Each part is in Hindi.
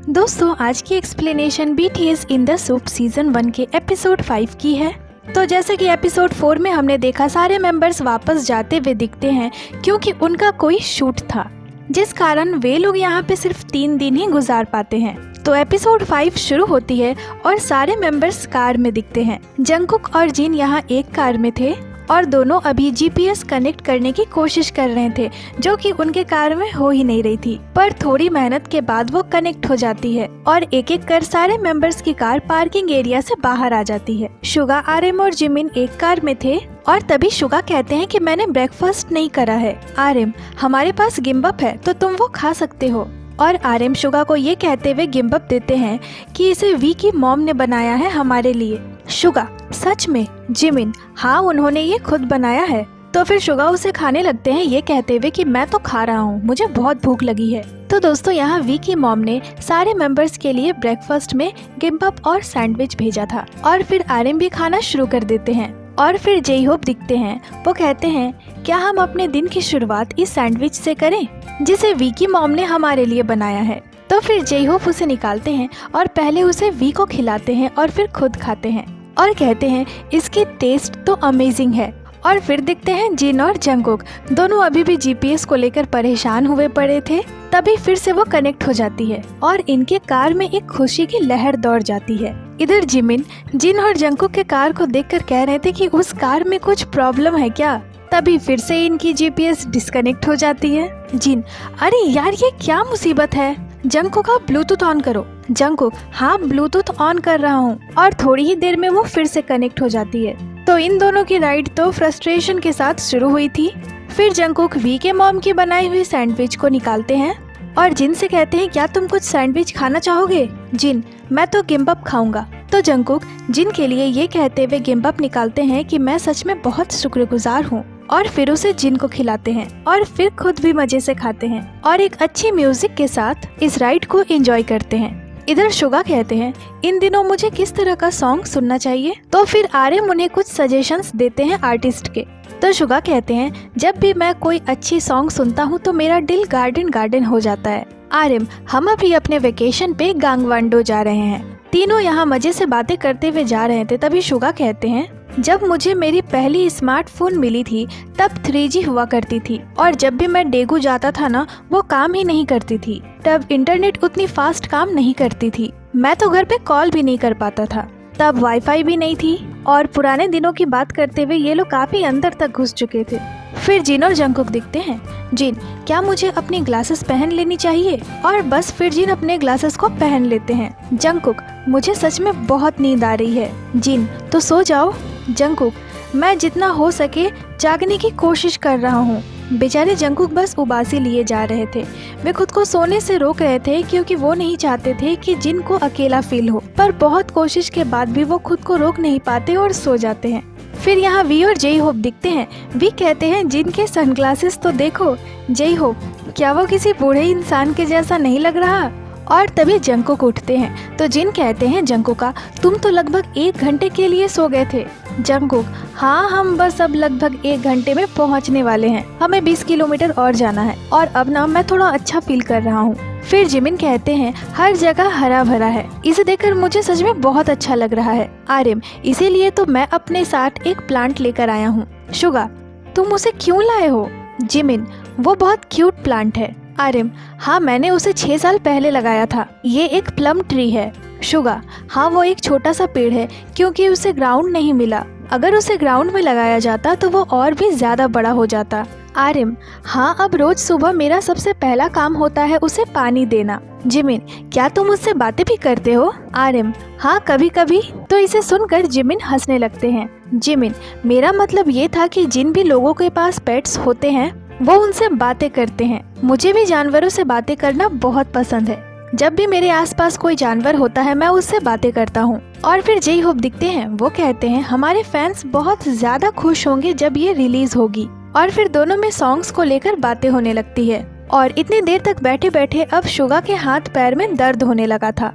दोस्तों आज की explanation BTS in the soup season 1 के एपिसोड 5 की है। तो जैसे कि एपिसोड 4 में हमने देखा सारे मेंबर्स वापस जाते हुए दिखते हैं क्योंकि उनका कोई शूट था, जिस कारण वे लोग यहाँ पे सिर्फ 3 दिन ही गुजार पाते हैं। तो एपिसोड 5 शुरू होती है और सारे मेंबर्स कार में दिखते हैं। जंगकुक और जिन यहाँ एक कार में थे और दोनों अभी जीपीएस कनेक्ट करने की कोशिश कर रहे थे, जो कि उनके कार में हो ही नहीं रही थी। पर थोड़ी मेहनत के बाद वो कनेक्ट हो जाती है और एक एक कर सारे मेंबर्स की कार पार्किंग एरिया से बाहर आ जाती है। शुगा, आरएम और जिमिन एक कार में थे और तभी शुगा कहते हैं कि मैंने ब्रेकफास्ट नहीं करा है। आरएम, हमारे पास गिम्बप है तो तुम वो खा सकते हो। और आरएम शुगा को ये कहते हुए गिम्बप देते हैं कि इसे वी की मॉम ने बनाया है हमारे लिए। शुगा, सच में? जिमिन, हाँ उन्होंने ये खुद बनाया है। तो फिर शुगा उसे खाने लगते हैं ये कहते हुए कि मैं तो खा रहा हूँ, मुझे बहुत भूख लगी है। तो दोस्तों यहाँ वी की मॉम ने सारे मेंबर्स के लिए ब्रेकफास्ट में गिम्बप और सैंडविच भेजा था और फिर आरएम भी खाना शुरू कर देते हैं। और फिर जेई होप दिखते हैं, वो कहते हैं क्या हम अपने दिन की शुरुआत इस सैंडविच से करें जिसे वी की मॉम ने हमारे लिए बनाया है। तो फिर जेई होप उसे निकालते हैं और पहले उसे वी को खिलाते हैं और फिर खुद खाते हैं और कहते हैं इसकी टेस्ट तो अमेजिंग है। और फिर दिखते हैं जिन और जंगकुक, दोनों अभी भी जीपीएस को लेकर परेशान हुए पड़े थे। तभी फिर से वो कनेक्ट हो जाती है और इनके कार में एक खुशी की लहर दौड़ जाती है। इधर जिमिन जिन और जंगकुक के कार को देखकर कह रहे थे कि उस कार में कुछ प्रॉब्लम है क्या। तभी फिर से इनकी जीपीएस डिस्कनेक्ट हो जाती है। जिन, अरे यार ये क्या मुसीबत है। जंगकुक, आप ब्लूटूथ ऑन करो। जंगकुक, हाँ ब्लूटूथ ऑन कर रहा हूँ। और थोड़ी ही देर में वो फिर से कनेक्ट हो जाती है। तो इन दोनों की राइड तो फ्रस्ट्रेशन के साथ शुरू हुई थी। फिर जंगकुक वी के मॉम की बनाई हुई सैंडविच को निकालते हैं और जिन से कहते हैं क्या तुम कुछ सैंडविच खाना चाहोगे। जिन, मैं तो गिम्बप खाऊंगा। तो जंगकुक जिन के लिए ये कहते हुए गिम्बप निकालते हैं कि मैं सच में बहुत शुक्रगुजार हूँ और फिर उसे जिन को खिलाते हैं और फिर खुद भी मजे से खाते हैं और एक अच्छी म्यूजिक के साथ इस राइड को एंजॉय करते हैं। इधर शुगा कहते हैं इन दिनों मुझे किस तरह का सॉन्ग सुनना चाहिए। तो फिर आरएम उन्हें कुछ सजेशंस देते हैं आर्टिस्ट के। तो शुगा कहते हैं जब भी मैं कोई अच्छी सॉन्ग सुनता हूँ तो मेरा दिल गार्डन गार्डन हो जाता है। आरएम, हम अभी अपने वेकेशन पे गांगवांडो जा रहे हैं। तीनों यहाँ मजे से बातें करते हुए जा रहे थे। तभी शुगा कहते हैं जब मुझे मेरी पहली स्मार्टफोन मिली थी तब 3G हुआ करती थी और जब भी मैं डेगू जाता था ना वो काम ही नहीं करती थी। तब इंटरनेट उतनी फास्ट काम नहीं करती थी, मैं तो घर पे कॉल भी नहीं कर पाता था। तब वाईफाई भी नहीं थी और पुराने दिनों की बात करते हुए ये लोग काफी अंदर तक घुस चुके थे। फिर जिन और जंगकुक दिखते हैं। जिन, क्या मुझे अपनी ग्लासेस पहन लेनी चाहिए। और बस फिर जिन अपने ग्लासेस को पहन लेते हैं। जंगकुक, मुझे सच में बहुत नींद आ रही है। जिन, तो सो जाओ। जंगकुक, मैं जितना हो सके जागने की कोशिश कर रहा हूँ। बेचारे जंगकुक बस उबासी लिए जा रहे थे। वे खुद को सोने से रोक रहे थे क्योंकि वो नहीं चाहते थे कि जिन को अकेला फील हो, पर बहुत कोशिश के बाद भी वो खुद को रोक नहीं पाते और सो जाते हैं। फिर यहाँ वी और जेई होप दिखते हैं। वी कहते हैं जिन के सनग्लासेस तो देखो। जेई होप, क्या वो किसी बूढ़े इंसान के जैसा नहीं लग रहा। और तभी जंगकुक उठते हैं। तो जिन कहते हैं जंगकुका, तुम तो लगभग 1 घंटे के लिए सो गए थे। जंगकुक, हाँ हम बस अब लगभग 1 घंटे में पहुंचने वाले हैं, हमें 20 किलोमीटर और जाना है और अब ना मैं थोड़ा अच्छा फील कर रहा हूँ। फिर जिमिन कहते हैं हर जगह हरा भरा है, इसे देखकर मुझे सच में बहुत अच्छा लग रहा है। आरएम, इसीलिए तो मैं अपने साथ एक प्लांट लेकर आया हूँ। शुगा, तुम उसे क्यों लाए हो। जिमिन, वो बहुत क्यूट प्लांट है। आरएम, हाँ मैंने उसे 6 साल पहले लगाया था, ये एक प्लम ट्री है। शुगा, हाँ वो एक छोटा सा पेड़ है क्योंकि उसे ग्राउंड नहीं मिला, अगर उसे ग्राउंड में लगाया जाता तो वो और भी ज्यादा बड़ा हो जाता। आरएम, हाँ अब रोज सुबह मेरा सबसे पहला काम होता है उसे पानी देना। जिमिन, क्या तुम उससे बातें भी करते हो। आरएम, हाँ कभी कभी। तो इसे सुनकर जिमिन हंसने लगते हैं। जिमिन, मेरा मतलब ये था कि जिन भी लोगों के पास पेट्स होते हैं वो उनसे बातें करते हैं। मुझे भी जानवरों से बातें करना बहुत पसंद है, जब भी मेरे आसपास कोई जानवर होता है मैं उससे बातें करता हूँ। और फिर जेई होप दिखते हैं। वो कहते हैं हमारे फैंस बहुत ज्यादा खुश होंगे जब ये रिलीज होगी। और फिर दोनों में सॉन्ग्स को लेकर बातें होने लगती है। और इतनी देर तक बैठे बैठे अब शुगा के हाथ पैर में दर्द होने लगा था।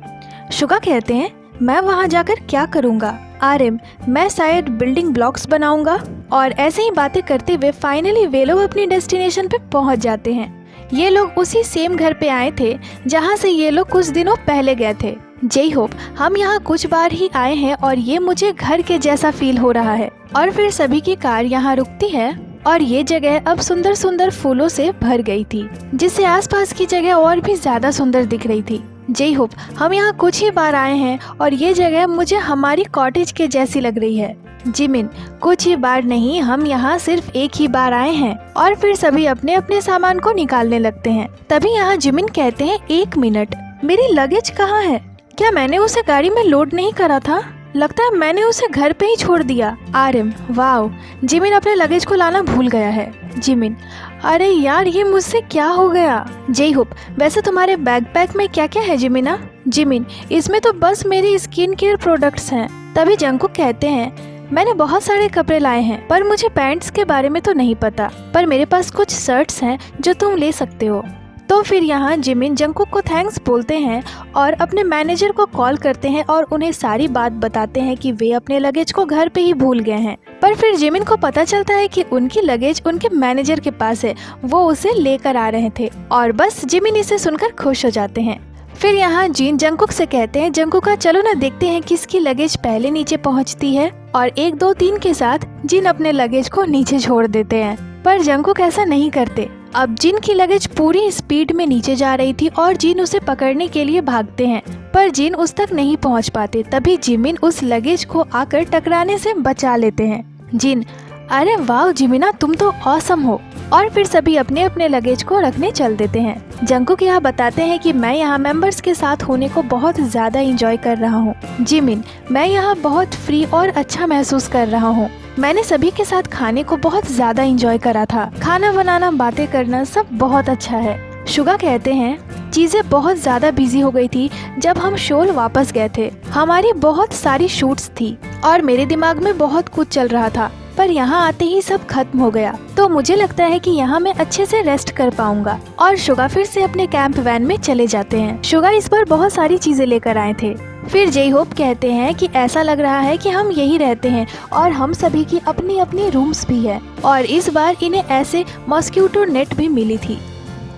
शुगा कहते हैं मैं वहाँ जाकर क्या करूँगा। आरएम, मैं शायद बिल्डिंग ब्लॉक्स बनाऊंगा। और ऐसे ही बातें करते हुए फाइनली वे लोग अपनी डेस्टिनेशन पे पहुँच जाते हैं। ये लोग उसी सेम घर पे आए थे जहाँ से ये लोग कुछ दिनों पहले गए थे। जय होप, हम यहाँ कुछ बार ही आए हैं और ये मुझे घर के जैसा फील हो रहा है। और फिर सभी की कार यहाँ रुकती है और ये जगह अब सुंदर सुंदर फूलों से भर गई थी, जिससे आसपास की जगह और भी ज्यादा सुंदर दिख रही थी। जय होप, हम यहाँ कुछ ही बार आए हैं और ये जगह मुझे हमारी कॉटेज के जैसी लग रही है। जिमिन, कुछ ही बार नहीं, हम यहाँ सिर्फ एक ही बार आए हैं। और फिर सभी अपने अपने सामान को निकालने लगते हैं। तभी यहाँ जिमिन कहते हैं, 1 मिनट, मेरी लगेज कहाँ है? क्या मैंने उसे गाड़ी में लोड नहीं करा था? लगता है मैंने उसे घर पे ही छोड़ दिया। आर्यन, वाओ, जिमिन अपने लगेज को लाना भूल गया है। जिमिन, अरे यार, ये मुझसे क्या हो गया? जय होप, वैसे तुम्हारे बैकपैक में क्या क्या है जिमिना? जिमिन, इसमें तो बस मेरी स्किन केयर प्रोडक्ट्स हैं। तभी जंकुक कहते हैं, मैंने बहुत सारे कपड़े लाए हैं, पर मुझे पैंट्स के बारे में तो नहीं पता, पर मेरे पास कुछ शर्ट्स हैं जो तुम ले सकते हो। तो फिर यहाँ जिमिन जंकुक को थैंक्स बोलते हैं और अपने मैनेजर को कॉल करते हैं और उन्हें सारी बात बताते हैं कि वे अपने लगेज को घर पे ही भूल गए हैं। पर फिर जिमिन को पता चलता है कि उनकी लगेज उनके मैनेजर के पास है, वो उसे लेकर आ रहे थे। और बस जिमिन इसे सुनकर खुश हो जाते हैं। फिर यहाँ जिन जंकुक से कहते हैं, जंकुका चलो ना देखते हैं किसकी लगेज पहले नीचे पहुँचती है। और 1 2 3 के साथ जिन अपने लगेज को नीचे छोड़ देते हैं, पर जंकुक ऐसा नहीं करते। अब जिन की लगेज पूरी स्पीड में नीचे जा रही थी और जिन उसे पकड़ने के लिए भागते हैं, पर जिन उस तक नहीं पहुंच पाते। तभी जिमिन उस लगेज को आकर टकराने से बचा लेते हैं। जिन, अरे वाह जिमिना, तुम तो ऑसम हो। और फिर सभी अपने अपने लगेज को रखने चल देते हैं। जंकुक यहाँ बताते हैं कि मैं यहाँ मेंबर्स के साथ होने को बहुत ज्यादा एंजॉय कर रहा हूँ। जिमिन, मैं यहाँ बहुत फ्री और अच्छा महसूस कर रहा हूँ। मैंने सभी के साथ खाने को बहुत ज्यादा एंजॉय करा था। खाना बनाना, बातें करना, सब बहुत अच्छा है। शुगा कहते हैं, चीजें बहुत ज्यादा बिजी हो गई थी जब हम शोल वापस गए थे। हमारी बहुत सारी शूट्स थी और मेरे दिमाग में बहुत कुछ चल रहा था, पर यहाँ आते ही सब खत्म हो गया। तो मुझे लगता है कि यहाँ मैं अच्छे से रेस्ट कर पाऊंगा। और शुगा फिर से अपने कैंप वैन में चले जाते हैं। शुगा इस बार बहुत सारी चीजें लेकर आए थे। फिर जय होप कहते हैं कि ऐसा लग रहा है कि हम यही रहते हैं और हम सभी की अपनी अपनी रूम्स भी है। और इस बार इन्हें ऐसे मॉस्किटो नेट भी मिली थी,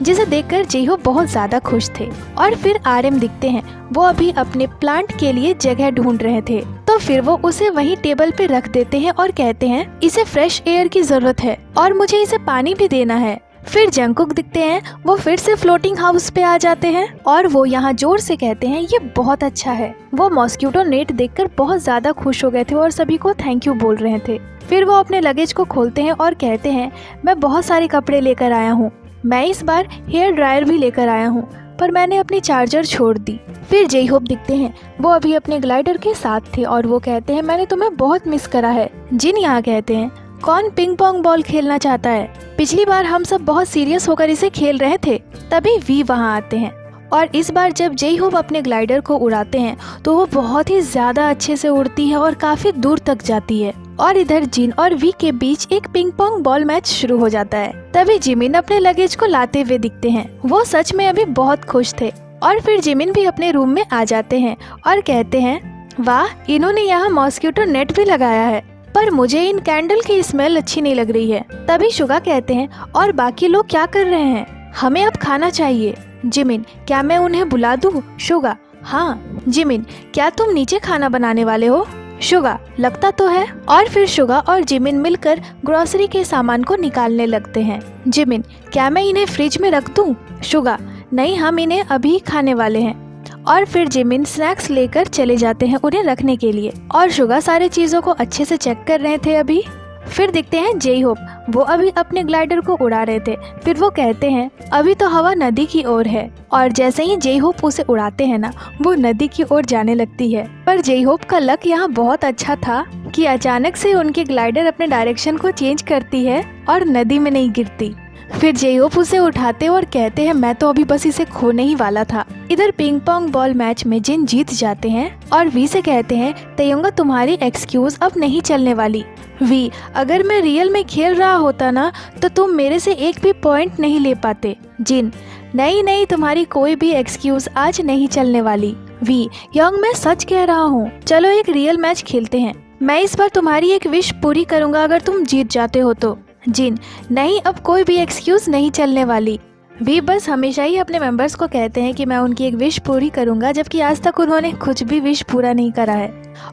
जिसे देखकर जय होप बहुत ज्यादा खुश थे। और फिर आरएम दिखते हैं, वो अभी अपने प्लांट के लिए जगह ढूंढ रहे थे। तो फिर वो उसे वहीं टेबल पे रख देते हैं और कहते हैं, इसे फ्रेश एयर की जरूरत है और मुझे इसे पानी भी देना है। फिर जंकुक दिखते हैं, वो फिर से फ्लोटिंग हाउस पे आ जाते हैं और वो यहाँ जोर से कहते हैं, ये बहुत अच्छा है। वो मॉस्किटो नेट देखकर बहुत ज्यादा खुश हो गए थे और सभी को थैंक यू बोल रहे थे। फिर वो अपने लगेज को खोलते हैं और कहते हैं, मैं बहुत सारे कपड़े लेकर आया हूँ। मैं इस बार हेयर ड्रायर भी लेकर आया हूँ, पर मैंने अपनी चार्जर छोड़ दी। फिर जय होप दिखते हैं, वो अभी अपने ग्लाइडर के साथ थे और वो कहते हैं, मैंने तुम्हें बहुत मिस करा है। जिन यहाँ कहते हैं, कौन पिंग पोंग बॉल खेलना चाहता है? पिछली बार हम सब बहुत सीरियस होकर इसे खेल रहे थे। तभी वी वहाँ आते हैं और इस बार जब जय होप अपने ग्लाइडर को उड़ाते हैं तो वो बहुत ही ज्यादा अच्छे से उड़ती है और काफी दूर तक जाती है। और इधर जिन और वी के बीच एक पिंग पोंग बॉल मैच शुरू हो जाता है। तभी जिमिन अपने लगेज को लाते हुए दिखते हैं। वो सच में अभी बहुत खुश थे। और फिर जिमिन भी अपने रूम में आ जाते हैं और कहते हैं, वाह, इन्होंने यहाँ मॉस्किटो नेट भी लगाया है, पर मुझे इन कैंडल की स्मेल अच्छी नहीं लग रही है। तभी शुगा कहते हैं, और बाकी लोग क्या कर रहे हैं? हमें अब खाना चाहिए। जिमिन, क्या मैं उन्हें बुला दूं? शुगा, हाँ। जिमिन, क्या तुम नीचे खाना बनाने वाले हो? शुगा, लगता तो है। और फिर शुगा और जिमिन मिलकर ग्रोसरी के सामान को निकालने लगते हैं। जिमिन, क्या मैं इन्हें फ्रिज में रख दूं? शुगा, नहीं, हम इन्हें अभी खाने वाले हैं। और फिर जिमिन स्नैक्स लेकर चले जाते हैं उन्हें रखने के लिए। और शुगा सारी चीजों को अच्छे से चेक कर रहे थे अभी। फिर दिखते हैं जय होप, वो अभी अपने ग्लाइडर को उड़ा रहे थे। फिर वो कहते हैं, अभी तो हवा नदी की ओर है। और जैसे ही जय होप उसे उड़ाते हैं ना, वो नदी की ओर जाने लगती है। पर जय होप का लक यहाँ बहुत अच्छा था कि अचानक से उनके ग्लाइडर अपने डायरेक्शन को चेंज करती है और नदी में नहीं गिरती। फिर जय होप उसे उठाते और कहते हैं, मैं तो अभी बस इसे खोने ही वाला था। इधर पिंग पोंग बॉल मैच में जिन जीत जाते हैं और वी से कहते हैं, तयंगा, तुम्हारी एक्सक्यूज अब नहीं चलने वाली। वी, अगर मैं रियल में खेल रहा होता ना, तो तुम मेरे से एक भी पॉइंट नहीं ले पाते। जिन, नहीं, तुम्हारी कोई भी एक्सक्यूज आज नहीं चलने वाली। वी, यंग, मैं सच कह रहा हूँ। चलो एक रियल मैच खेलते हैं। मैं इस बार तुम्हारी एक विश पूरी करूँगा अगर तुम जीत जाते हो तो। जिन, नहीं, अब कोई भी एक्सक्यूज नहीं चलने वाली। वी बस हमेशा ही अपने मेंबर्स को कहते हैं कि मैं उनकी एक विश पूरी करूंगा, जबकि आज तक उन्होंने कुछ भी विश पूरा नहीं करा है।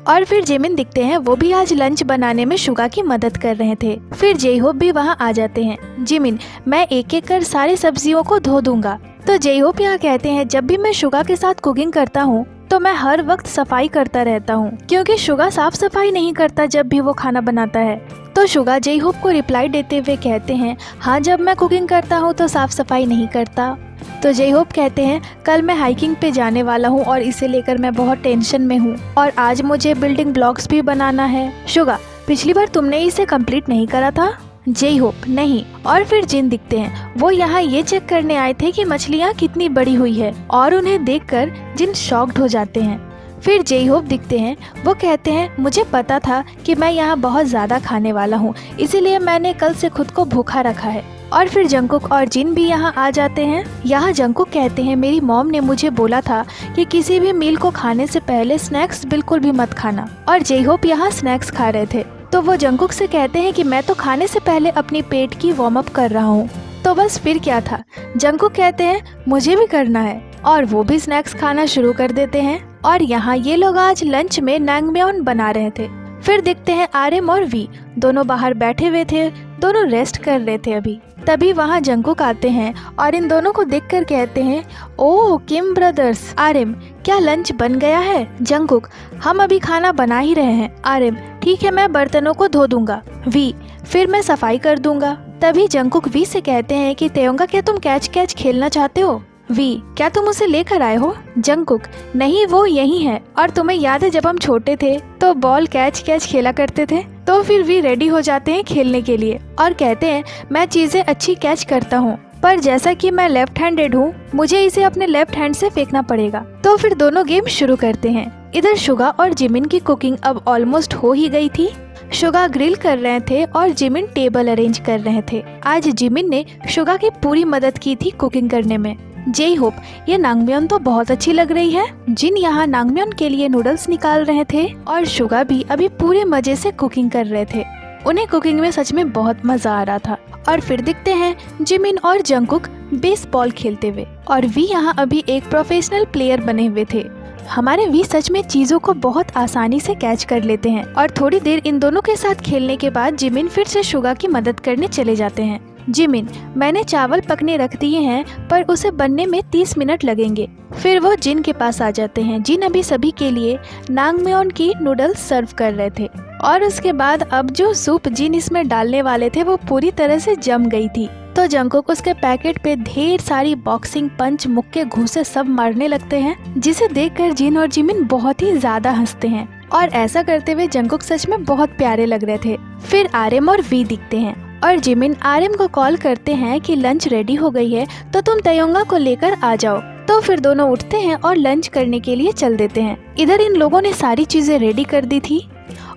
और फिर जिमिन दिखते हैं, वो भी आज लंच बनाने में शुगा की मदद कर रहे थे। फिर जे होप भी वहाँ आ जाते हैं। जिमिन, मैं एक एक कर सारी सब्जियों को धो दूंगा। तो जे होप यहाँ कहते हैं, जब भी मैं शुगा के साथ कुकिंग करता हूँ तो मैं हर वक्त सफाई करता रहता हूँ, क्योंकि शुगा साफ सफाई नहीं करता जब भी वो खाना बनाता है। तो शुगा जे होप को रिप्लाई देते हुए कहते हैं, हाँ जब मैं कुकिंग करता हूँ तो साफ सफाई नहीं करता। तो जे होप कहते हैं, कल मैं हाइकिंग पे जाने वाला हूँ और इसे लेकर मैं बहुत टेंशन में हूँ, और आज मुझे बिल्डिंग ब्लॉक्स भी बनाना है। शुगा, पिछली बार तुमने इसे कंप्लीट नहीं करा था? जे होप, नहीं। और फिर जिन दिखते हैं, वो यहाँ ये चेक करने आए थे कि मछलियाँ कितनी बड़ी हुई है, और उन्हें देखकर जिन शॉक्ड हो जाते हैं। फिर जे होप दिखते हैं, वो कहते हैं, मुझे पता था कि मैं यहाँ बहुत ज़्यादा खाने वाला हूँ, इसीलिए मैंने कल से खुद को भूखा रखा है। और फिर जंगकुक और जिन भी यहाँ आ जाते हैं। यहाँ जंगकुक कहते हैं, मेरी मॉम ने मुझे बोला था कि किसी भी मील को खाने से पहले स्नैक्स बिल्कुल भी मत खाना। और जे होप यहाँ स्नैक्स खा रहे थे, तो वो जंगकुक से कहते हैं कि मैं तो खाने से पहले अपनी पेट की वार्म अप कर रहा हूँ। तो बस फिर क्या था, जंगकुक कहते हैं, मुझे भी करना है, और वो भी स्नैक्स खाना शुरू कर देते हैं। और यहाँ ये लोग आज लंच में नांगम्योन बना रहे थे। फिर देखते हैं आरएम और वी दोनों बाहर बैठे हुए थे, दोनों रेस्ट कर रहे थे अभी। तभी वहाँ जंगकुक आते हैं और इन दोनों को देखकर कहते हैं, ओह किम ब्रदर्स। आरएम, क्या लंच बन गया है? जंगकुक, हम अभी खाना बना ही रहे हैं। आरएम, ठीक है, मैं बर्तनों को धो दूंगा। वी, फिर मैं सफाई कर दूंगा। तभी जंगकुक वी से कहते हैं कि तेयोंगा, क्या तुम कैच कैच खेलना चाहते हो? वी, क्या तुम उसे लेकर आए हो? जंगकुक, नहीं, वो यही है। और तुम्हें याद है जब हम छोटे थे तो बॉल कैच कैच खेला करते थे? तो फिर वी रेडी हो जाते हैं खेलने के लिए और कहते हैं, मैं चीजें अच्छी कैच करता हूँ, पर जैसा कि मैं लेफ्ट हैंडेड हूँ, मुझे इसे अपने लेफ्ट हैंड से फेंकना पड़ेगा। तो फिर दोनों गेम शुरू करते हैं। इधर शुगा और जिमिन की कुकिंग अब ऑलमोस्ट हो ही गई थी। शुगा ग्रिल कर रहे थे और जिमिन टेबल अरेंज कर रहे थे। आज जिमिन ने शुगा की पूरी मदद की थी कुकिंग करने में। जे होप, ये नांगम्योन तो बहुत अच्छी लग रही है। जिन यहाँ नांगम्योन के लिए नूडल्स निकाल रहे थे और शुगा भी अभी पूरे मजे से कुकिंग कर रहे थे। उन्हें कुकिंग में सच में बहुत मजा आ रहा था। और फिर दिखते हैं जिमिन और जंगकुक बेसबॉल खेलते हुए, और वी यहाँ अभी एक प्रोफेशनल प्लेयर बने हुए थे। हमारे वी सच में चीजों को बहुत आसानी से कैच कर लेते हैं। और थोड़ी देर इन दोनों के साथ खेलने के बाद जिमिन फिर से शुगा की मदद करने चले जाते हैं। जिमिन, मैंने चावल पकने रख दिए हैं, पर उसे बनने में 30 मिनट लगेंगे। फिर वो जिन के पास आ जाते हैं। जिन अभी सभी के लिए नांगम्योन की नूडल्स सर्व कर रहे थे, और उसके बाद अब जो सूप जिन इसमें डालने वाले थे वो पूरी तरह से जम गई थी। तो जंगकुक उसके पैकेट पे ढेर सारी बॉक्सिंग पंच, मुक्के, घूंसे सब मारने लगते हैं, जिसे देखकर जिन और जिमिन बहुत ही ज्यादा हंसते हैं। और ऐसा करते हुए जंगकुक सच में बहुत प्यारे लग रहे थे। फिर आरएम और वी दिखते हैं और जिमिन आरएम को कॉल करते हैं कि लंच रेडी हो गई है, तो तुम तेयोंगा को लेकर आ जाओ। तो फिर दोनों उठते हैं और लंच करने के लिए चल देते हैं। इधर इन लोगों ने सारी चीजें रेडी कर दी थी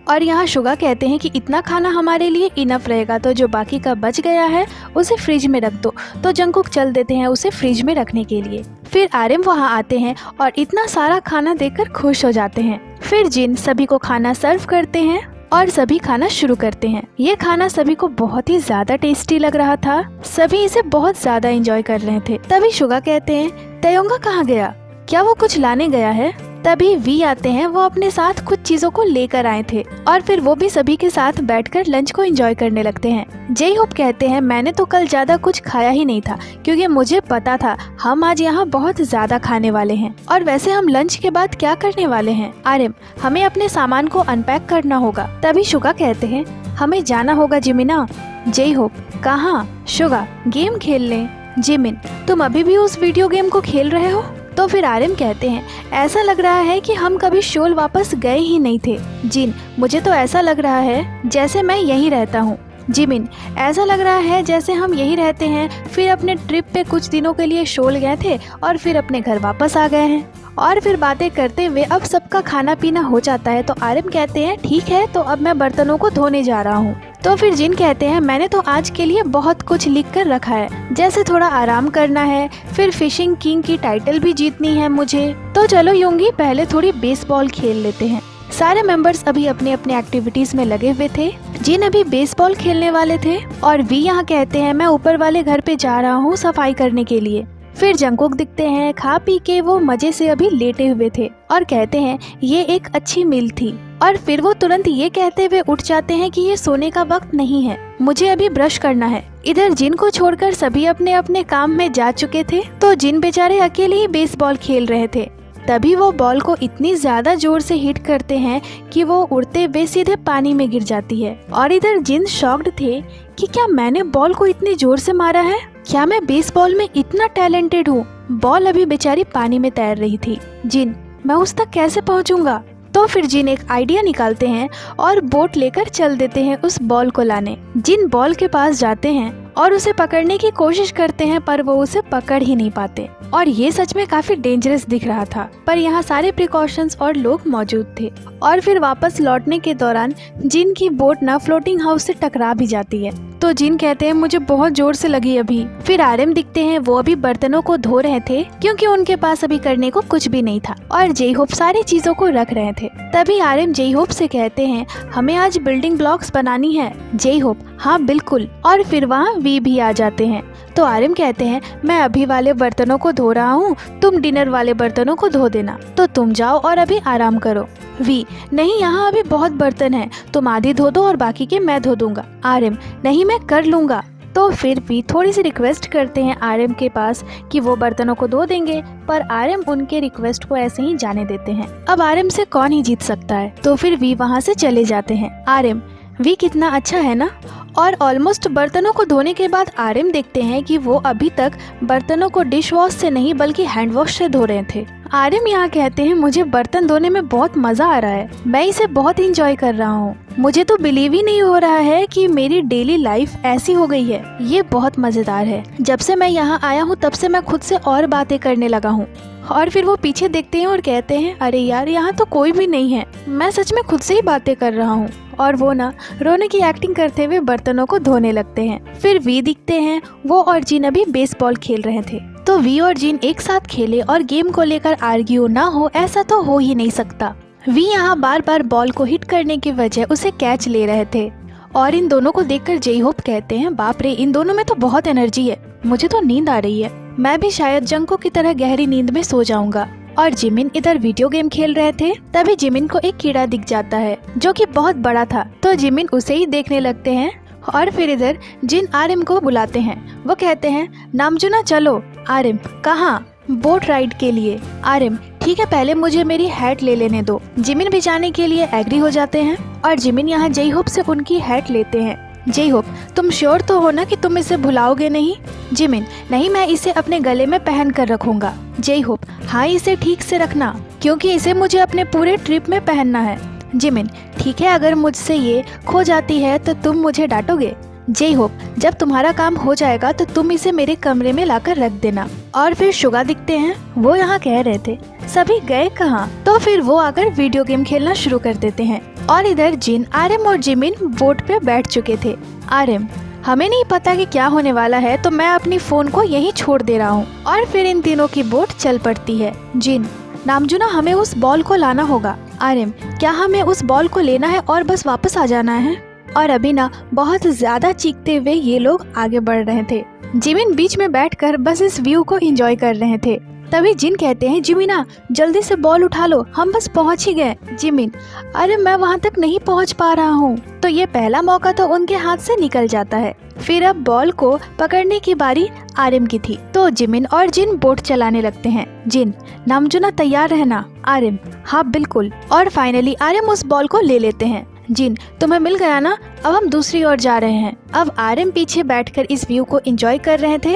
और यहाँ शुगा कहते हैं कि इतना खाना हमारे लिए इनफ रहेगा, तो जो बाकी का बच गया है उसे फ्रिज में रख दो। तो जंगकुक चल देते हैं उसे फ्रिज में रखने के लिए। फिर आरएम वहाँ आते हैं और इतना सारा खाना देखकर खुश हो जाते हैं। फिर जिन सभी को खाना सर्व करते हैं और सभी खाना शुरू करते हैं। ये खाना सभी को बहुत ही ज्यादा टेस्टी लग रहा था। सभी इसे बहुत ज्यादा एंजॉय कर रहे थे। तभी शुगा कहते हैं, तेयोंगा कहाँ गया? क्या वो कुछ लाने गया है? तभी वी आते हैं, वो अपने साथ कुछ चीजों को लेकर आए थे और फिर वो भी सभी के साथ बैठकर लंच को एंजॉय करने लगते हैं। जे होप कहते हैं, मैंने तो कल ज्यादा कुछ खाया ही नहीं था, क्योंकि मुझे पता था हम आज यहाँ बहुत ज्यादा खाने वाले हैं। और वैसे हम लंच के बाद क्या करने वाले हैं? आरएम, हमें अपने सामान को अनपैक करना होगा। तभी शुगा कहते हैं, हमें जाना होगा जिमिना। जे होप, कहाँ? शुगा, गेम खेल लें। जिमिन, तुम अभी भी उस वीडियो गेम को खेल रहे हो? तो फिर आरएम कहते हैं, ऐसा लग रहा है कि हम कभी शोल वापस गए ही नहीं थे। जिन, मुझे तो ऐसा लग रहा है जैसे मैं यहीं रहता हूँ। जिमिन, ऐसा लग रहा है जैसे हम यहीं रहते हैं, फिर अपने ट्रिप पे कुछ दिनों के लिए शोल गए थे और फिर अपने घर वापस आ गए हैं। और फिर बातें करते हुए अब सबका खाना पीना हो जाता है। तो आरएम कहते हैं, ठीक है, तो अब मैं बर्तनों को धोने जा रहा हूँ। तो फिर जिन कहते हैं, मैंने तो आज के लिए बहुत कुछ लिख कर रखा है, जैसे थोड़ा आराम करना है, फिर फिशिंग किंग की टाइटल भी जीतनी है मुझे। तो चलो यूंगी, पहले थोड़ी बेसबॉल खेल लेते हैं। सारे मेंबर्स अभी अपने अपने एक्टिविटीज में लगे हुए थे। जिन अभी बेसबॉल खेलने वाले थे और वी यहाँ कहते हैं मैं ऊपर वाले घर पे जा रहा हूँ सफाई करने के लिए। फिर जंगकुक दिखते हैं, खा पी के वो मजे से अभी लेटे हुए थे और कहते हैं ये एक अच्छी मील थी। और फिर वो तुरंत ये कहते हुए उठ जाते हैं कि ये सोने का वक्त नहीं है, मुझे अभी ब्रश करना है। इधर जिन को छोड़कर सभी अपने अपने काम में जा चुके थे, तो जिन बेचारे अकेले ही बेसबॉल खेल रहे थे। तभी वो बॉल को इतनी ज्यादा जोर से हिट करते हैं कि वो उड़ते हुए सीधे पानी में गिर जाती है। और इधर जिन शॉक्ड थे कि क्या मैंने बॉल को इतनी जोर से मारा है, क्या मैं बेसबॉल में इतना टैलेंटेड हूँ। बॉल अभी बेचारी पानी में तैर रही थी। जिन, मैं उस तक कैसे पहुँचूंगा। तो फिर जिन एक आइडिया निकालते हैं और बोट लेकर चल देते हैं उस बॉल को लाने। जिन बॉल के पास जाते हैं और उसे पकड़ने की कोशिश करते हैं, पर वो उसे पकड़ ही नहीं पाते। और ये सच में काफी डेंजरस दिख रहा था, पर यहाँ सारे प्रिकॉशंस और लोग मौजूद थे। और फिर वापस लौटने के दौरान जिन की बोट ना फ्लोटिंग हाउस से टकरा भी जाती है। तो जिन कहते हैं मुझे बहुत जोर से लगी अभी। फिर आरएम दिखते हैं, वो अभी बर्तनों को धो रहे थे क्योंकि उनके पास अभी करने को कुछ भी नहीं था। और जे होप सारी चीजों को रख रहे थे। तभी आरएम जे होप से कहते हैं हमें आज बिल्डिंग ब्लॉक्स बनानी है। जे होप, हाँ बिल्कुल। और फिर वहाँ वी भी आ जाते हैं। तो आरएम कहते हैं मैं अभी वाले बर्तनों को धो रहा हूँ, तुम डिनर वाले बर्तनों को धो देना, तो तुम जाओ और अभी आराम करो। वी, नहीं यहाँ अभी बहुत बर्तन है, तुम आधी धो दो और बाकी के मैं धो दूंगा। आरएम, नहीं मैं कर लूंगा। तो फिर भी थोड़ी सी रिक्वेस्ट करते हैं आरएम के पास कि वो बर्तनों को धो देंगे, पर आरएम उनके रिक्वेस्ट को ऐसे ही जाने देते हैं। अब आरएम से कौन ही जीत सकता है। तो फिर वी वहाँ से चले जाते हैं। आरएम, वी कितना अच्छा है ना। और ऑलमोस्ट बर्तनों को धोने के बाद आरएम देखते हैं कि वो अभी तक बर्तनों को डिश वॉश से नहीं बल्कि हैंड वॉश से धो रहे थे। आरएम यहाँ कहते हैं मुझे बर्तन धोने में बहुत मजा आ रहा है, मैं इसे बहुत इंजॉय कर रहा हूँ। मुझे तो बिलीव ही नहीं हो रहा है कि मेरी डेली लाइफ ऐसी हो गई है, ये बहुत मजेदार है। जब से मैं यहाँ आया हूँ तब से मैं खुद से और बातें करने लगा हूँ। और फिर वो पीछे देखते हैं और कहते हैं अरे यार यहाँ तो कोई भी नहीं है, मैं सच में खुद से ही बातें कर रहा हूँ। और वो ना रोने की एक्टिंग करते हुए बर्तनों को धोने लगते हैं। फिर वी दिखते हैं, वो और जिन अभी बेसबॉल खेल रहे थे। तो वी और जिन एक साथ खेले और गेम को लेकर आर्ग्यू ना हो, ऐसा तो हो ही नहीं सकता। वी यहाँ बार बार बॉल को हिट करने की वजह उसे कैच ले रहे थे। और इन दोनों को देखकर जे होप कहते हैं बाप रे, इन दोनों में तो बहुत एनर्जी है, मुझे तो नींद आ रही है, मैं भी शायद जंगकुक की तरह गहरी नींद में सो जाऊंगा। और जिमिन इधर वीडियो गेम खेल रहे थे। तभी जिमिन को एक कीड़ा दिख जाता है जो कि बहुत बड़ा था, तो जिमिन उसे ही देखने लगते हैं। और फिर इधर जिन आरएम को बुलाते हैं, वो कहते हैं नामजुना चलो। आरएम, कहाँ? बोट राइड के लिए। आरएम, ठीक है, पहले मुझे मेरी हैट ले लेने दो। जिमिन भी जाने के लिए एग्री हो जाते हैं और जिमिन यहाँ जे होप से उनकी हैट लेते हैं। जे होप, तुम श्योर तो हो ना कि तुम इसे भुलाओगे नहीं? जिमिन, नहीं, मैं इसे अपने गले में पहन कर रखूंगा। जे होप, हाँ इसे ठीक से रखना क्योंकि इसे मुझे अपने पूरे ट्रिप में पहनना है। जिमिन, ठीक है, अगर मुझसे ये खो जाती है तो तुम मुझे डांटोगे? जे होप, जब तुम्हारा काम हो जाएगा तो तुम इसे मेरे कमरे में लाकर रख देना। और फिर शुगा दिखते हैं, वो यहाँ कह रहे थे सभी गए कहाँ? तो फिर वो आकर वीडियो गेम खेलना शुरू कर देते हैं। और इधर जिन, आरएम और जिमिन बोट पे बैठ चुके थे। आरएम, हमें नहीं पता कि क्या होने वाला है, तो मैं अपनी फोन को यहीं छोड़ दे रहा हूँ। और फिर इन तीनों की बोट चल पड़ती है। जिन, नामजुना हमें उस बॉल को लाना होगा। आरएम, क्या हमें उस बॉल को लेना है और बस वापस आ जाना है? और अभी ना बहुत ज्यादा चीखते हुए ये लोग आगे बढ़ रहे थे। जिमिन बीच में बैठकर बस इस व्यू को एंजॉय कर रहे थे। तभी जिन कहते हैं जिमिना जल्दी से बॉल उठा लो, हम बस पहुंच ही गए। जिमिन, अरे मैं वहां तक नहीं पहुंच पा रहा हूं। तो ये पहला मौका तो उनके हाथ से निकल जाता है। फिर अब बॉल को पकड़ने की बारी आरएम की थी, तो जिमिन और जिन बोट चलाने लगते हैं। जिन, नामजुना तैयार रहना। आरएम, हाँ बिल्कुल। और फाइनली आरएम उस बॉल को ले लेते हैं। जिन, तुम्हें मिल गया ना, अब हम दूसरी ओर जा रहे हैं। अब आरएम पीछे बैठकर इस व्यू को एंजॉय कर रहे थे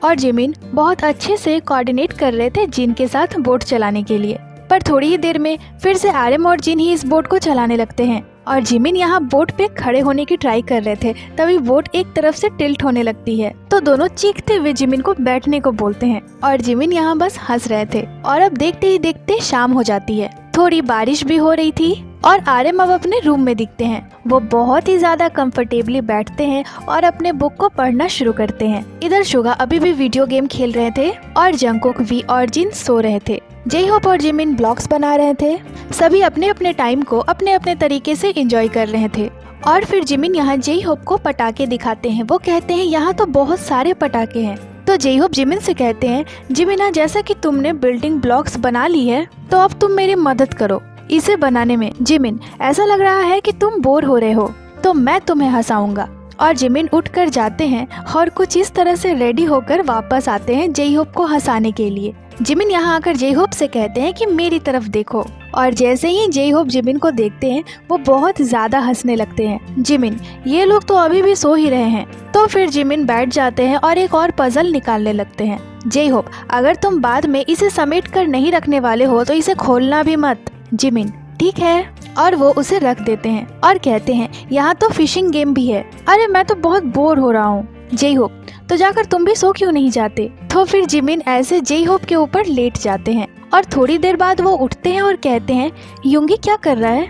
और जिमिन बहुत अच्छे से कोऑर्डिनेट कर रहे थे जिन के साथ बोट चलाने के लिए। पर थोड़ी ही देर में फिर से आरएम और जिन ही इस बोट को चलाने लगते हैं और जिमिन यहाँ बोट पे खड़े होने की ट्राई कर रहे थे। तभी बोट एक तरफ से टिल्ट होने लगती है, तो दोनों चीखते हुए जिमिन को बैठने को बोलते हैं और जिमिन यहाँ बस हंस रहे थे। और अब देखते ही देखते शाम हो जाती है, थोड़ी बारिश भी हो रही थी और आरएम अब अपने रूम में दिखते हैं। वो बहुत ही ज्यादा कंफर्टेबली बैठते हैं और अपने बुक को पढ़ना शुरू करते हैं। इधर शुगा अभी भी वीडियो गेम खेल रहे थे और जंगकुक, वी और जिन सो रहे थे। जे होप और जिमिन ब्लॉग्स बना रहे थे। सभी अपने अपने टाइम को अपने अपने तरीके से एंजॉय कर रहे थे। और फिर जिमिन यहाँ जे होप को पटाखे दिखाते हैं। वो कहते हैं यहाँ तो बहुत सारे पटाखे हैं। तो जे होप जिमिन से कहते हैं, जिमिना जैसा कि तुमने बिल्डिंग ब्लॉक्स बना ली है तो अब तुम मेरी मदद करो इसे बनाने में। जिमिन, ऐसा लग रहा है कि तुम बोर हो रहे हो तो मैं तुम्हें हंसाऊंगा। और जिमिन उठकर जाते हैं और कुछ इस तरह से रेडी होकर वापस आते हैं जे होप को हंसाने के लिए। जिमिन यहाँ आकर जे होप से कहते हैं कि मेरी तरफ देखो। और जैसे ही जे होप जिमिन को देखते हैं वो बहुत ज्यादा हंसने लगते हैं। जिमिन, ये लोग तो अभी भी सो ही रहे हैं। तो फिर जिमिन बैठ जाते हैं और एक और पजल निकालने लगते हैं। जे होप, अगर तुम बाद में इसे समेट कर नहीं रखने वाले हो तो इसे खोलना भी मत। जिमिन, ठीक है। और वो उसे रख देते हैं और कहते हैं यहाँ तो फिशिंग गेम भी है। अरे मैं तो बहुत बोर हो रहा हूँ। जे होप, तो जाकर तुम भी सो क्यों नहीं जाते। तो फिर जिमिन ऐसे जे होप के ऊपर लेट जाते हैं और थोड़ी देर बाद वो उठते हैं और कहते हैं, युंगी क्या कर रहा है।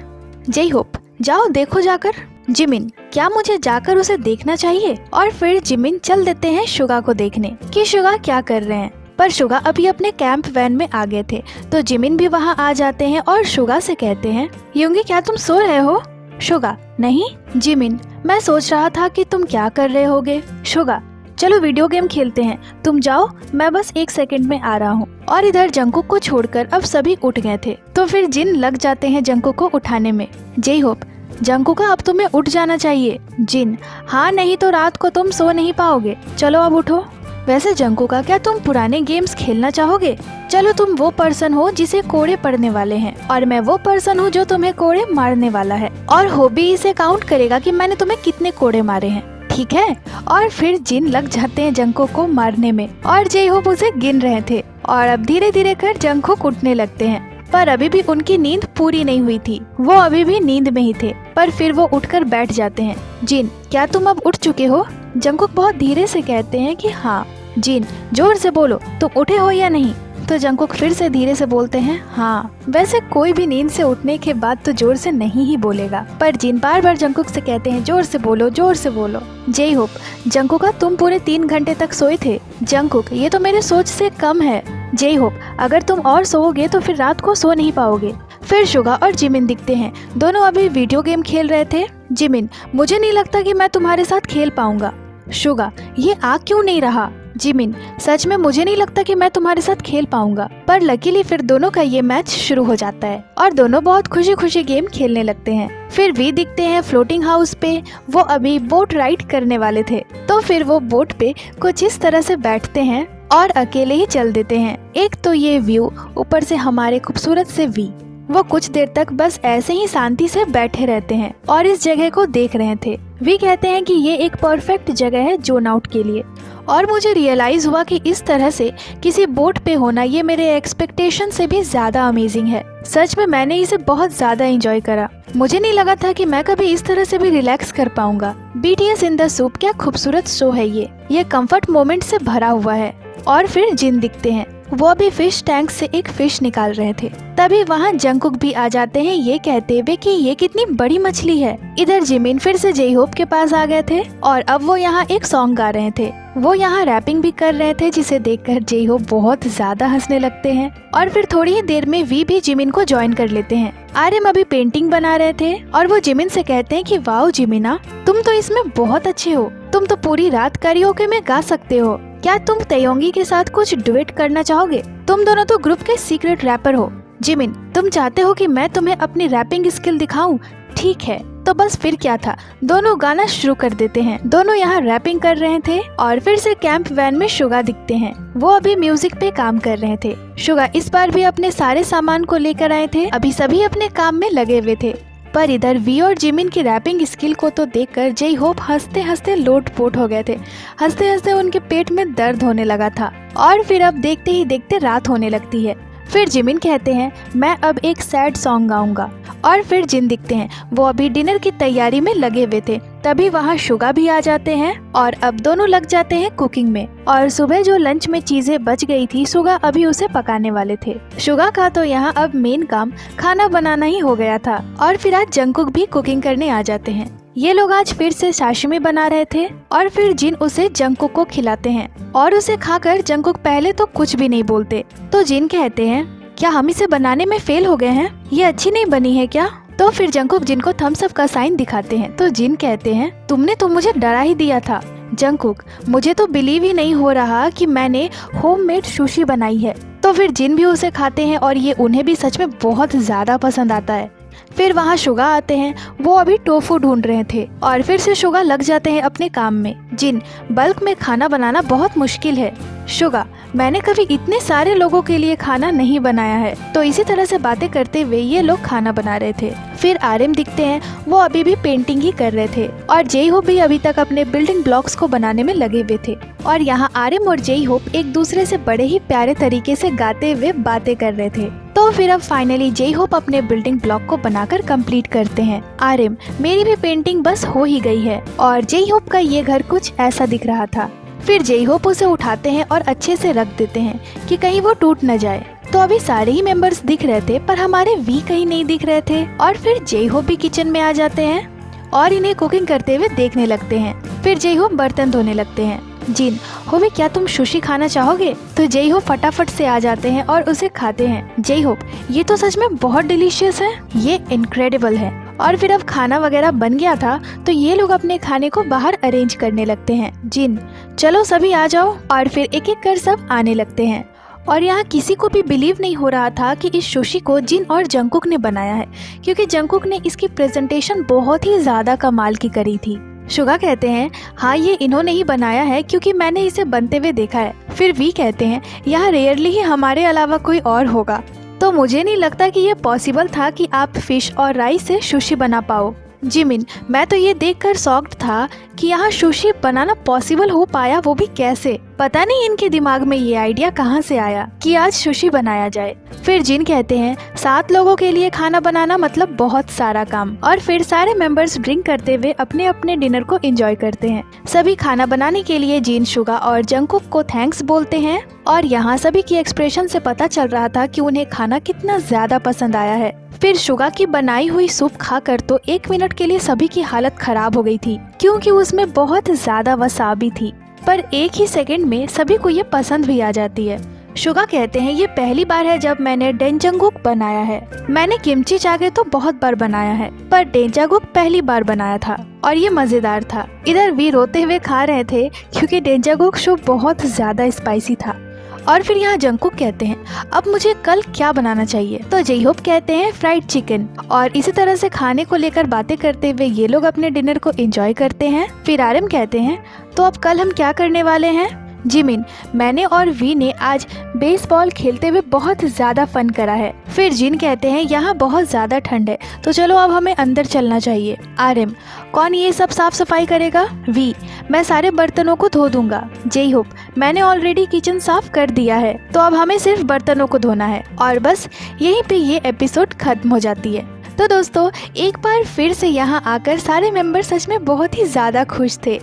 जे होप, जाओ देखो जाकर। जिमिन, क्या मुझे जाकर उसे देखना चाहिए। और फिर जिमिन चल देते हैं शुगा को देखने कि शुगा क्या कर रहे हैं। पर शुगा अभी अपने कैंप वैन में आ गए थे। तो जिमिन भी वहाँ आ जाते हैं और शुगा से कहते हैं, युंगी क्या तुम सो रहे हो। शुगा, नहीं। जिमिन, मैं सोच रहा था कि तुम क्या कर रहे होगे। शुगा, चलो वीडियो गेम खेलते हैं, तुम जाओ, मैं बस 1 सेकंड में आ रहा हूँ। और इधर जंकुक को छोड़कर अब सभी उठ गए थे। तो फिर जिन लग जाते हैं जंकुक को उठाने में। जे होप, जंकुका अब तुम्हें उठ जाना चाहिए। जिन, हाँ नहीं तो रात को तुम सो नहीं पाओगे, चलो अब उठो। वैसे जंकुका, क्या तुम पुराने गेम्स खेलना चाहोगे। चलो तुम वो पर्सन हो जिसे कोड़े पड़ने वाले हैं और मैं वो पर्सन हूँ जो तुम्हें कोड़े मारने वाला है। और हॉबी इसे काउंट करेगा कि मैंने तुम्हें कितने कोड़े मारे हैं, ठीक है। और फिर जिन लग जाते हैं जंकुक को मारने में और जे होप उसे गिन रहे थे। और अब धीरे धीरे कर जंकुक उठने लगते हैं। पर अभी भी उनकी नींद पूरी नहीं हुई थी, वो अभी भी नींद में ही थे। पर फिर वो उठकर बैठ जाते हैं। जिन, क्या तुम अब उठ चुके हो। जंकुक बहुत धीरे से कहते हैं कि हाँ। जिन, जोर से बोलो, तुम उठे हो या नहीं। तो जंकुक फिर से धीरे से बोलते हैं, हाँ। वैसे कोई भी नींद से उठने के बाद तो जोर से नहीं ही बोलेगा, पर जिन बार बार जंकुक से कहते हैं, जोर से बोलो, जोर से बोलो। जे होप, जंकुका तुम पूरे 3 घंटे तक सोए थे। जंकुक, ये तो मेरे सोच से कम है। जे होप, अगर तुम और सोओगे तो फिर रात को सो नहीं पाओगे। फिर शुगा और जिमिन दिखते हैं, दोनों अभी वीडियो गेम खेल रहे थे। जिमिन, मुझे नहीं लगता कि मैं तुम्हारे साथ खेल पाऊंगा। शुगा, ये आ क्यों नहीं रहा। जिमिन, सच में मुझे नहीं लगता कि मैं तुम्हारे साथ खेल पाऊंगा। पर लकीली फिर दोनों का ये मैच शुरू हो जाता है और दोनों बहुत खुशी खुशी गेम खेलने लगते हैं। फिर वी दिखते हैं फ्लोटिंग हाउस पे, वो अभी बोट राइड करने वाले थे। तो फिर वो बोट पे कुछ इस तरह से बैठते हैं और अकेले ही चल देते हैं। एक तो ये व्यू, ऊपर से हमारे खूबसूरत से वी। वो कुछ देर तक बस ऐसे ही शांति से बैठे रहते हैं और इस जगह को देख रहे थे। वी कहते हैं कि ये एक परफेक्ट जगह है जोन आउट के लिए। और मुझे रियलाइज हुआ कि इस तरह से किसी बोट पे होना ये मेरे एक्सपेक्टेशन से भी ज्यादा अमेजिंग है। सच में मैंने इसे बहुत ज्यादा एंजॉय करा। मुझे नहीं लगा था कि मैं कभी इस तरह से भी रिलैक्स कर पाऊंगा। BTS इन द सूप, क्या खूबसूरत शो है ये कंफर्ट मोमेंट से भरा हुआ है। और फिर जिन दिखते हैं, वो अभी फिश टैंक से एक फिश निकाल रहे थे। तभी वहाँ जंकुक भी आ जाते हैं, ये कहते हुए कि ये कितनी बड़ी मछली है। इधर जिमिन फिर से जे होप के पास आ गए थे और अब वो यहाँ एक सॉन्ग गा रहे थे। वो यहाँ रैपिंग भी कर रहे थे, जिसे देखकर जे होप बहुत ज्यादा हंसने लगते हैं। और फिर थोड़ी ही देर में वी भी जिमिन को ज्वाइन कर लेते हैं। आर्यम अभी पेंटिंग बना रहे थे और वो जिमिन से कहते हैं कि वाओ जिमिना, तुम तो इसमें बहुत अच्छे हो, तुम तो पूरी रात कैरियोके में गा सकते हो। क्या तुम तयोंगी के साथ कुछ डुएट करना चाहोगे। तुम दोनों तो ग्रुप के सीक्रेट रैपर हो। जिमिन, तुम चाहते हो कि मैं तुम्हें अपनी रैपिंग स्किल दिखाऊं? ठीक है, तो बस फिर क्या था, दोनों गाना शुरू कर देते हैं। दोनों यहाँ रैपिंग कर रहे थे और फिर से कैंप वैन में शुगा दिखते हैं। वो अभी म्यूजिक पे काम कर रहे थे। शुगा इस बार भी अपने सारे सामान को लेकर आए थे। अभी सभी अपने काम में लगे हुए थे। पर इधर वी और जिमिन की रैपिंग स्किल को तो देखकर जे होप हंसते हंसते लोटपोट हो गए थे। हंसते हंसते उनके पेट में दर्द होने लगा था। और फिर अब देखते ही देखते रात होने लगती है। फिर जिमिन कहते हैं, मैं अब एक सैड सॉन्ग गाऊंगा। और फिर जिन दिखते हैं, वो अभी डिनर की तैयारी में लगे हुए थे। तभी वहाँ शुगा भी आ जाते हैं और अब दोनों लग जाते हैं कुकिंग में। और सुबह जो लंच में चीजें बच गई थी, शुगा अभी उसे पकाने वाले थे। शुगा का तो यहाँ अब मेन काम खाना बनाना ही हो गया था। और फिर आज जंकुक भी कुकिंग करने आ जाते हैं। ये लोग आज फिर से साशिमी बना रहे थे और फिर जिन उसे जंकुक को खिलाते हैं और उसे खाकर जंकुक पहले तो कुछ भी नहीं बोलते। तो जिन कहते हैं, क्या हम इसे बनाने में फेल हो गए हैं? ये अच्छी नहीं बनी है क्या? तो फिर जंगकुक जिन को थम्स अप का साइन दिखाते हैं तो जिन कहते हैं तुमने तो मुझे डरा ही दिया था। जंगकुक, मुझे तो बिलीव ही नहीं हो रहा कि मैंने होममेड सुशी बनाई है। तो फिर जिन भी उसे खाते हैं और ये उन्हें भी सच में बहुत ज्यादा पसंद आता है। फिर वहाँ शुगा आते हैं, वो अभी टोफू ढूंढ रहे थे और फिर से शुगा लग जाते हैं अपने काम में। जिन, बल्क में खाना बनाना बहुत मुश्किल है। शुगा, मैंने कभी इतने सारे लोगों के लिए खाना नहीं बनाया है। तो इसी तरह से बातें करते हुए ये लोग खाना बना रहे थे। फिर आर्यन दिखते हैं, वो अभी भी पेंटिंग ही कर रहे थे और जेई होप भी अभी तक अपने बिल्डिंग ब्लॉक्स को बनाने में लगे हुए थे। और यहाँ आर्यन और जेई होप एक दूसरे से बड़े ही प्यारे तरीके से गाते हुए बातें कर रहे थे। तो फिर अब फाइनली जेई होप अपने बिल्डिंग ब्लॉक को बनाकर कंप्लीट करते हैं। आर्यन, मेरी भी पेंटिंग बस हो ही गई है। और जेई होप का ये घर कुछ ऐसा दिख रहा था। फिर जेई होप उसे उठाते हैं और अच्छे से रख देते हैं कि कहीं वो टूट न जाए। तो अभी सारे ही मेंबर्स दिख रहे थे पर हमारे वी कहीं नहीं दिख रहे थे। और फिर जेई होप भी किचन में आ जाते हैं और इन्हें कुकिंग करते हुए देखने लगते हैं। फिर जेई होप बर्तन धोने लगते हैं। जिन, होवे क्या तुम सुशी खाना चाहोगे? तो जेई होप फटाफट से आ जाते हैं और उसे खाते हैं। जेई होप, ये तो सच में बहुत डिलीशियस है, ये इनक्रेडिबल है। और फिर अब खाना वगैरह बन गया था तो ये लोग अपने खाने को बाहर अरेंज करने लगते हैं। जिन, चलो सभी आ जाओ। और फिर एक एक कर सब आने लगते हैं। और यहाँ किसी को भी बिलीव नहीं हो रहा था कि इस सुशी को जिन और जंगकुक ने बनाया है, क्योंकि जंगकुक ने इसकी प्रेजेंटेशन बहुत ही ज्यादा कमाल की करी थी। शुगा कहते हैं, हाँ ये इन्होंने ही बनाया है क्योंकि मैंने इसे बनते हुए देखा है। फिर वी कहते हैं, यहाँ रेयरली ही हमारे अलावा कोई और होगा, तो मुझे नहीं लगता कि ये पॉसिबल था कि आप फिश और राइस से सुशी बना पाओ। जिमिन, मैं तो ये देखकर शॉक्ड था कि यहाँ सुशी बनाना पॉसिबल हो पाया, वो भी कैसे। पता नहीं इनके दिमाग में ये आइडिया कहाँ से आया कि आज सुशी बनाया जाए। फिर जिन कहते हैं, 7 लोगों के लिए खाना बनाना मतलब बहुत सारा काम। और फिर सारे मेंबर्स ड्रिंक करते हुए अपने अपने डिनर को एंजॉय करते हैं। सभी खाना बनाने के लिए जिन, शुगा और जंगकुक को थैंक्स बोलते हैं। और यहाँ सभी की एक्सप्रेशन से पता चल रहा था कि उन्हें खाना कितना ज्यादा पसंद आया है। फिर शुगा की बनाई हुई सूप खाकर तो 1 मिनट के लिए सभी की हालत खराब हो गई थी, क्योंकि उसमें बहुत ज्यादा वसाबी थी। पर एक ही सेकंड में सभी को ये पसंद भी आ जाती है। शुगा कहते हैं, ये पहली बार है जब मैंने डेंजंगुक बनाया है। मैंने किमची चागे तो बहुत बार बनाया है, पर डेंजंगुक पहली बार बनाया था और ये मजेदार था। इधर वी रोते हुए खा रहे थे क्योंकि डेंजंगुक सूप बहुत ज्यादा स्पाइसी था। और फिर यहाँ जंगकुक कहते हैं, अब मुझे कल क्या बनाना चाहिए? तो जेई होप कहते हैं, फ्राइड चिकन। और इसी तरह से खाने को लेकर बातें करते हुए ये लोग अपने डिनर को एंजॉय करते हैं। फिर आर्यन कहते हैं, तो अब कल हम क्या करने वाले हैं? जिमिन, मैंने और वी ने आज बेसबॉल खेलते हुए बहुत ज्यादा फन करा है। फिर जिन कहते हैं, यहाँ बहुत ज्यादा ठंड है तो चलो अब हमें अंदर चलना चाहिए। आर्यन, कौन ये सब साफ सफाई करेगा? वी, मैं सारे बर्तनों को धो दूंगा। जेई होप, मैंने ऑलरेडी किचन साफ कर दिया है तो अब हमें सिर्फ बर्तनों को धोना है। और बस यहीं पे ये एपिसोड खत्म हो जाती है। तो दोस्तों, एक बार फिर से यहाँ आकर सारे मेंबर सच में बहुत ही ज्यादा खुश थे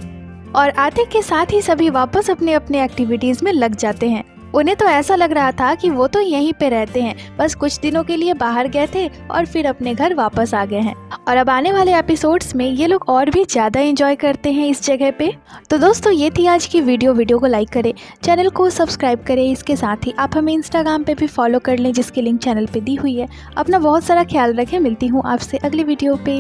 और आते के साथ ही सभी वापस अपने अपने एक्टिविटीज में लग जाते हैं। उन्हें तो ऐसा लग रहा था कि वो तो यहीं पे रहते हैं, बस कुछ दिनों के लिए बाहर गए थे और फिर अपने घर वापस आ गए हैं। और अब आने वाले एपिसोड्स में ये लोग और भी ज़्यादा एंजॉय करते हैं इस जगह पे। तो दोस्तों, ये थी आज की वीडियो को लाइक करें, चैनल को सब्सक्राइब करें। इसके साथ ही आप हमें इंस्टाग्राम पे भी फॉलो कर लें, जिसकी लिंक चैनल पे दी हुई है। अपना बहुत सारा ख्याल रखें। मिलती हूँ आपसे अगली वीडियो पे।